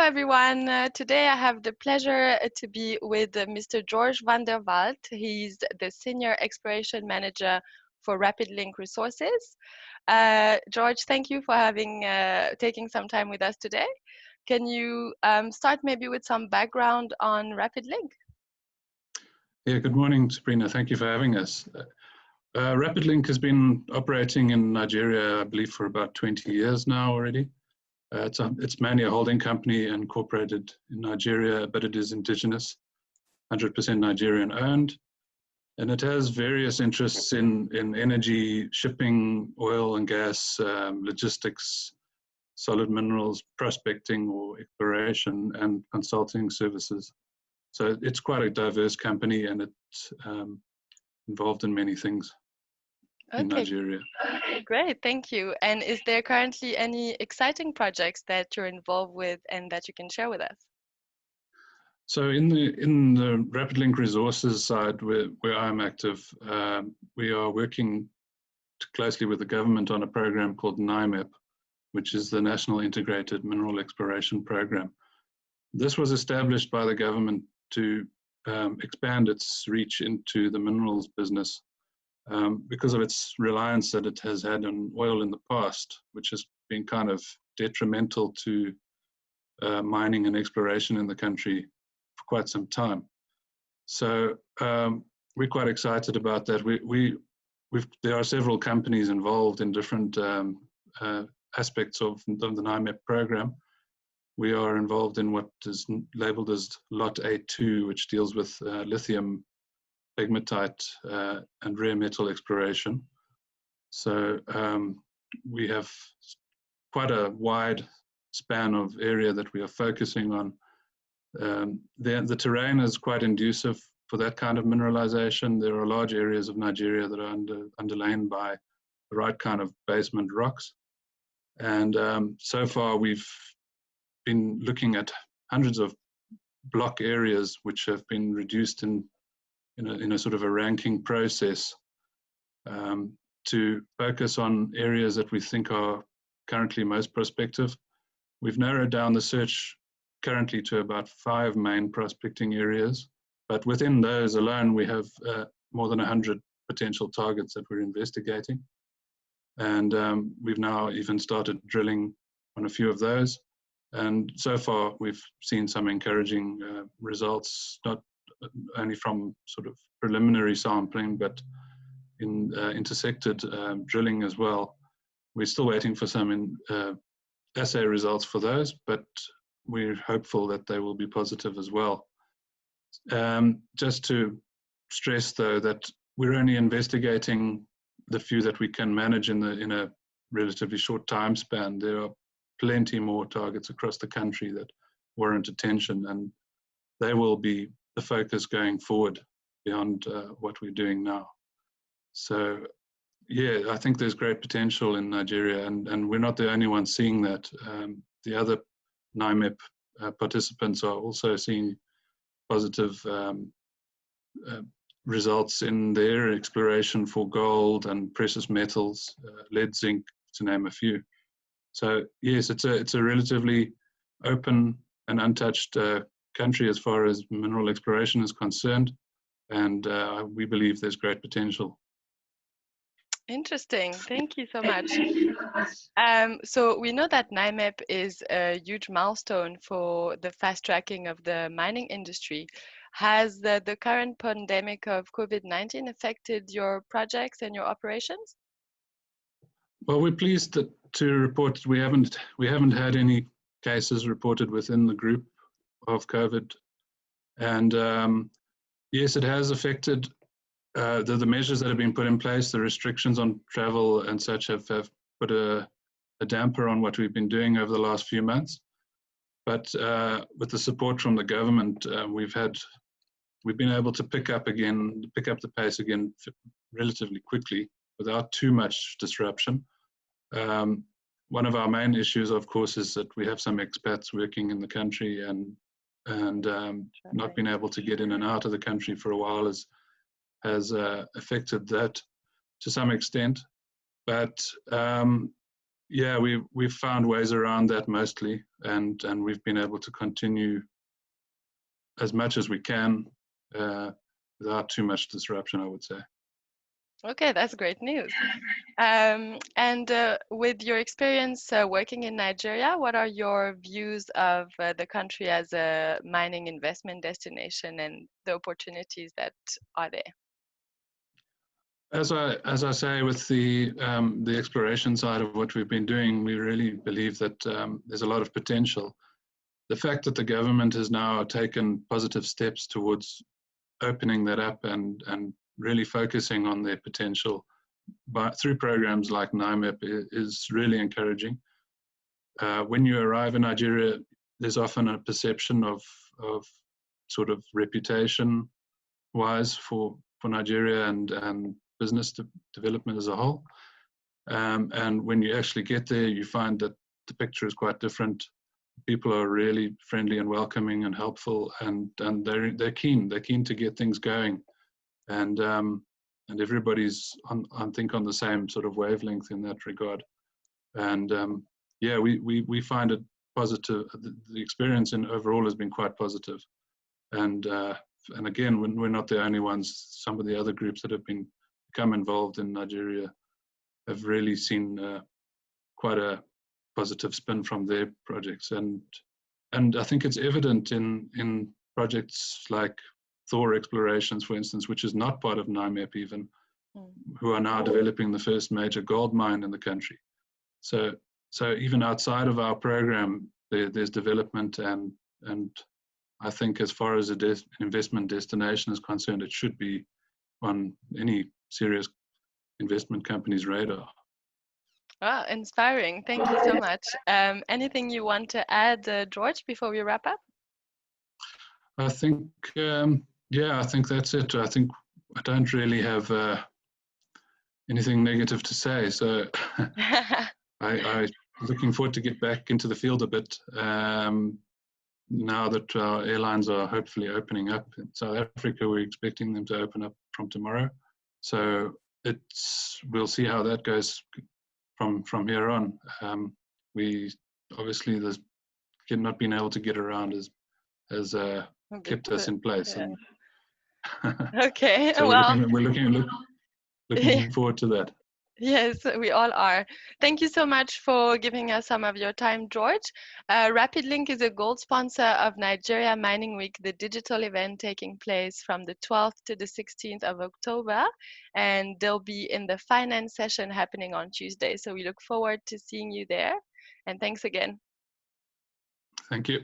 everyone. Today I have the pleasure to be with Mr. George van der Walt. He's the Senior Exploration Manager for Rapidlink Resources. George, thank you for taking some time with us today. Can you start maybe with some background on Rapidlink? Yeah, good morning, Sabrina. Thank you for having us. Rapidlink has been operating in Nigeria, I believe, for about 20 years now already. It's mainly a holding company incorporated in Nigeria, but it is indigenous, 100% Nigerian owned. And it has various interests in energy, shipping, oil and gas, logistics, solid minerals, prospecting or exploration, and consulting services. So it's quite a diverse company, and it's involved in many things in Nigeria. Great, thank you. And is there currently any exciting projects that you're involved with and that you can share with us? So in the Rapidlink Resources side, where I'm active, we are working closely with the government on a program called NIMEP, which is the National Integrated Mineral Exploration Program. This was established by the government to expand its reach into the minerals business because of its reliance that it has had on oil in the past, which has been kind of detrimental to mining and exploration in the country for quite some time. So we're quite excited about that. There are several companies involved in different aspects of the NIMEP program. We are involved in what is labeled as Lot A2, which deals with lithium, pegmatite, and rare metal exploration. So we have quite a wide span of area that we are focusing on. The terrain is quite conducive for that kind of mineralization. There are large areas of Nigeria that are underlain by the right kind of basement rocks. And so far we've been looking at hundreds of block areas which have been reduced in a sort of a ranking process to focus on areas that we think are currently most prospective. We've narrowed down the search currently to about 5 main prospecting areas, but within those alone we have more than 100 potential targets that we're investigating. And we've now even started drilling on a few of those. And so far we've seen some encouraging results, not only from sort of preliminary sampling, but in intersected drilling as well. We're still waiting for some assay results for those, but we're hopeful that they will be positive as well. Just to stress though that we're only investigating the few that we can manage in a relatively short time span. There are plenty more targets across the country that warrant attention, and they will be the focus going forward beyond what we're doing now. So yeah, I think there's great potential in Nigeria, and we're not the only ones seeing that. The other NIMEP participants are also seeing positive results in their exploration for gold and precious metals, lead, zinc, to name a few. So yes, it's a relatively open and untouched country as far as mineral exploration is concerned, and we believe there's great potential. Interesting. Thank you so much. So we know that NIMEP is a huge milestone for the fast tracking of the mining industry. Has the current pandemic of COVID-19 affected your projects and your operations? Well, we're pleased to report we haven't had any cases reported within the group of COVID, and yes, it has affected the measures that have been put in place. The restrictions on travel and such have put a damper on what we've been doing over the last few months. But with the support from the government, we've been able to pick up the pace again relatively quickly without too much disruption. One of our main issues, of course, is that we have some expats working in the country, and not being able to get in and out of the country for a while has affected that to some extent. But yeah, we've found ways around that mostly, and we've been able to continue as much as we can without too much disruption, I would say. Okay, that's great news. And with your experience working in Nigeria, what are your views of the country as a mining investment destination and the opportunities that are there? As I say, with the exploration side of what we've been doing, we really believe that there's a lot of potential. The fact that the government has now taken positive steps towards opening that up and really focusing on their potential through programs like NIMEP is really encouraging. When you arrive in Nigeria, there's often a perception of sort of reputation wise for Nigeria and business development as a whole. And when you actually get there, you find that the picture is quite different. People are really friendly and welcoming and helpful, and they're keen to get things going, and everybody's I think on the same sort of wavelength in that regard. And yeah, we find it positive. The experience in overall has been quite positive, and again, we're not the only ones. Some of the other groups that have become involved in Nigeria have really seen quite a positive spin from their projects, and I think it's evident in projects like Thor Explorations, for instance, which is not part of NIMEP even, who are now developing the first major gold mine in the country. So even outside of our program, there's development, and I think as far as an investment destination is concerned, it should be on any serious investment company's radar. Wow, inspiring. Thank you so much. Anything you want to add, George, before we wrap up? I think, yeah, I think that's it. I think I don't really have anything negative to say. So I'm looking forward to get back into the field a bit now that our airlines are hopefully opening up. In South Africa, we're expecting them to open up from tomorrow. So we'll see how that goes from here on. We obviously there's not being able to get around has kept us in place. Yeah. And okay, so well, we're looking forward to that. Yes, we all are. Thank you so much for giving us some of your time, George. Rapidlink is a gold sponsor of Nigeria Mining Week, the digital event taking place from the 12th to the 16th of October. And they'll be in the finance session happening on Tuesday. So we look forward to seeing you there. And thanks again. Thank you.